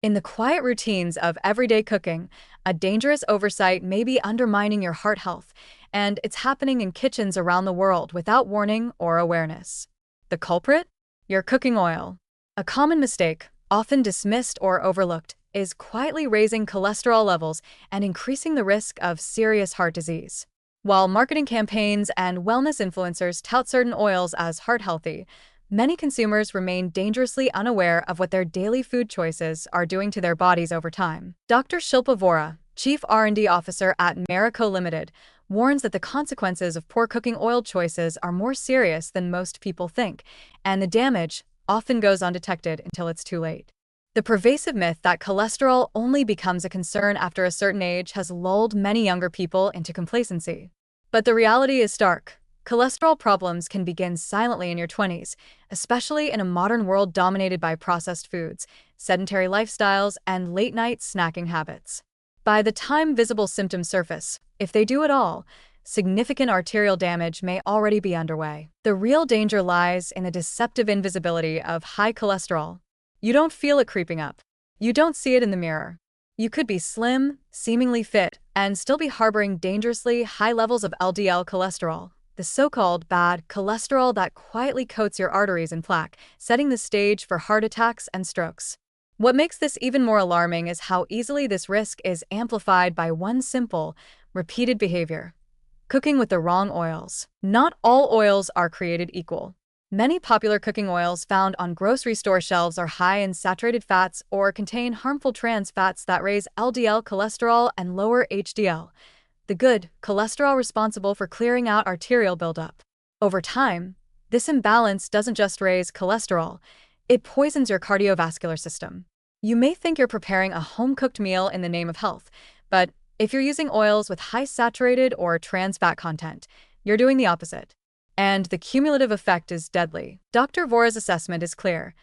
In the quiet routines of everyday cooking, a dangerous oversight may be undermining your heart health, and it's happening in kitchens around the world without warning or awareness. The culprit? Your cooking oil. A common mistake, often dismissed or overlooked, is quietly raising cholesterol levels and increasing the risk of serious heart disease. While marketing campaigns and wellness influencers tout certain oils as heart healthy, many consumers remain dangerously unaware of what their daily food choices are doing to their bodies over time. Dr. Shilpa Vora, Chief R&D Officer at Marico Limited, warns that the consequences of poor cooking oil choices are more serious than most people think, and the damage often goes undetected until it's too late. The pervasive myth that cholesterol only becomes a concern after a certain age has lulled many younger people into complacency. But the reality is stark. Cholesterol problems can begin silently in your 20s, especially in a modern world dominated by processed foods, sedentary lifestyles, and late-night snacking habits. By the time visible symptoms surface, if they do at all, significant arterial damage may already be underway. The real danger lies in the deceptive invisibility of high cholesterol. You don't feel it creeping up. You don't see it in the mirror. You could be slim, seemingly fit, and still be harboring dangerously high levels of LDL cholesterol, the so-called bad cholesterol that quietly coats your arteries in plaque, setting the stage for heart attacks and strokes. What makes this even more alarming is how easily this risk is amplified by one simple, repeated behavior: cooking with the wrong oils. Not all oils are created equal. Many popular cooking oils found on grocery store shelves are high in saturated fats or contain harmful trans fats that raise LDL cholesterol and lower HDL, the good cholesterol responsible for clearing out arterial buildup. Over time, this imbalance doesn't just raise cholesterol, it poisons your cardiovascular system. You may think you're preparing a home-cooked meal in the name of health, but if you're using oils with high saturated or trans fat content, you're doing the opposite. And the cumulative effect is deadly. Dr. Vora's assessment is clear.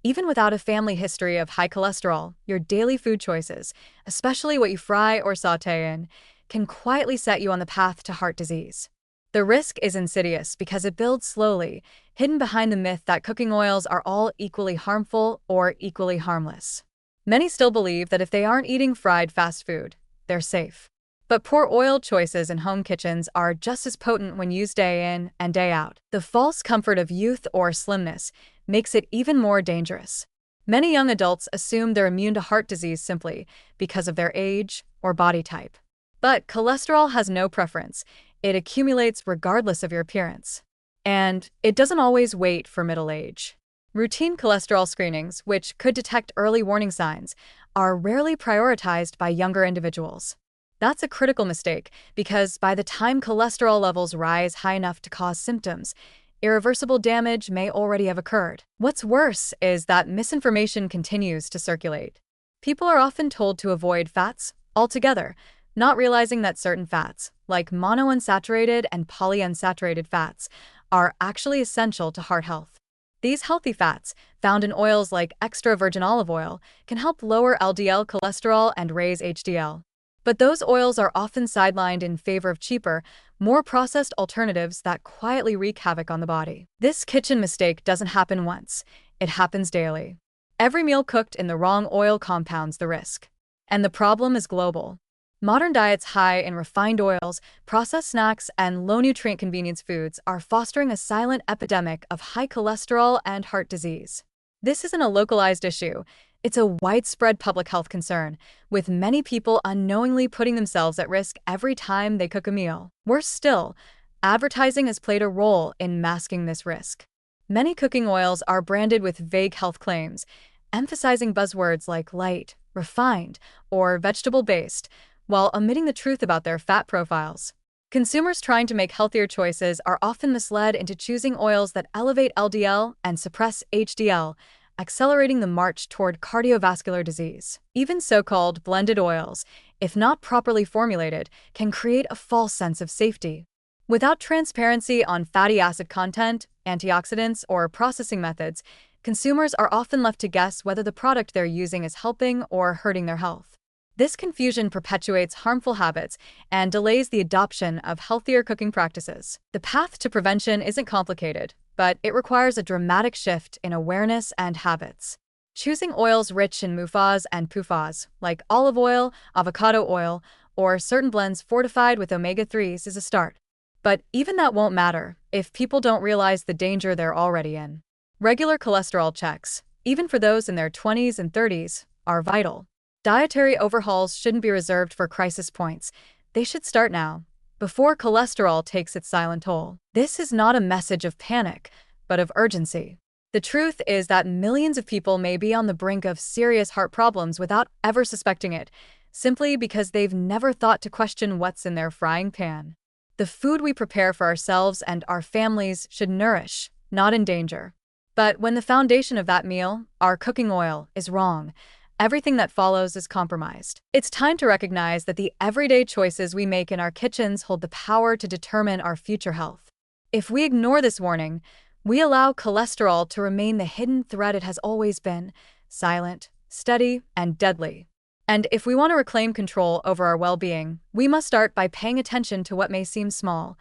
Even without a family history of high cholesterol, your daily food choices, especially what you fry or saute in, can quietly set you on the path to heart disease. The risk is insidious because it builds slowly, hidden behind the myth that cooking oils are all equally harmful or equally harmless. Many still believe that if they aren't eating fried fast food, they're safe. But poor oil choices in home kitchens are just as potent when used day in and day out. The false comfort of youth or slimness makes it even more dangerous. Many young adults assume they're immune to heart disease simply because of their age or body type. But cholesterol has no preference. It accumulates regardless of your appearance. And it doesn't always wait for middle age. Routine cholesterol screenings, which could detect early warning signs, are rarely prioritized by younger individuals. That's a critical mistake because by the time cholesterol levels rise high enough to cause symptoms, irreversible damage may already have occurred. What's worse is that misinformation continues to circulate. People are often told to avoid fats altogether, not realizing that certain fats, like monounsaturated and polyunsaturated fats, are actually essential to heart health. These healthy fats, found in oils like extra virgin olive oil, can help lower LDL cholesterol and raise HDL. But those oils are often sidelined in favor of cheaper, more processed alternatives that quietly wreak havoc on the body. This kitchen mistake doesn't happen once, it happens daily. Every meal cooked in the wrong oil compounds the risk. And the problem is global. Modern diets high in refined oils, processed snacks, and low-nutrient convenience foods are fostering a silent epidemic of high cholesterol and heart disease. This isn't a localized issue. It's a widespread public health concern, with many people unknowingly putting themselves at risk every time they cook a meal. Worse still, advertising has played a role in masking this risk. Many cooking oils are branded with vague health claims, emphasizing buzzwords like light, refined, or vegetable-based, while omitting the truth about their fat profiles. Consumers trying to make healthier choices are often misled into choosing oils that elevate LDL and suppress HDL, accelerating the march toward cardiovascular disease. Even so-called blended oils, if not properly formulated, can create a false sense of safety. Without transparency on fatty acid content, antioxidants, or processing methods, consumers are often left to guess whether the product they're using is helping or hurting their health. This confusion perpetuates harmful habits and delays the adoption of healthier cooking practices. The path to prevention isn't complicated, but it requires a dramatic shift in awareness and habits. Choosing oils rich in MUFAs and PUFAs, like olive oil, avocado oil, or certain blends fortified with omega-3s is a start. But even that won't matter if people don't realize the danger they're already in. Regular cholesterol checks, even for those in their 20s and 30s, are vital. Dietary overhauls shouldn't be reserved for crisis points. They should start now, before cholesterol takes its silent toll. This is not a message of panic, but of urgency. The truth is that millions of people may be on the brink of serious heart problems without ever suspecting it, simply because they've never thought to question what's in their frying pan. The food we prepare for ourselves and our families should nourish, not endanger. But when the foundation of that meal, our cooking oil, is wrong, everything that follows is compromised. It's time to recognize that the everyday choices we make in our kitchens hold the power to determine our future health. If we ignore this warning, we allow cholesterol to remain the hidden threat it has always been: silent, steady, and deadly. And if we want to reclaim control over our well-being, we must start by paying attention to what may seem small: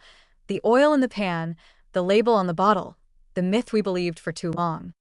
the oil in the pan, the label on the bottle, the myth we believed for too long.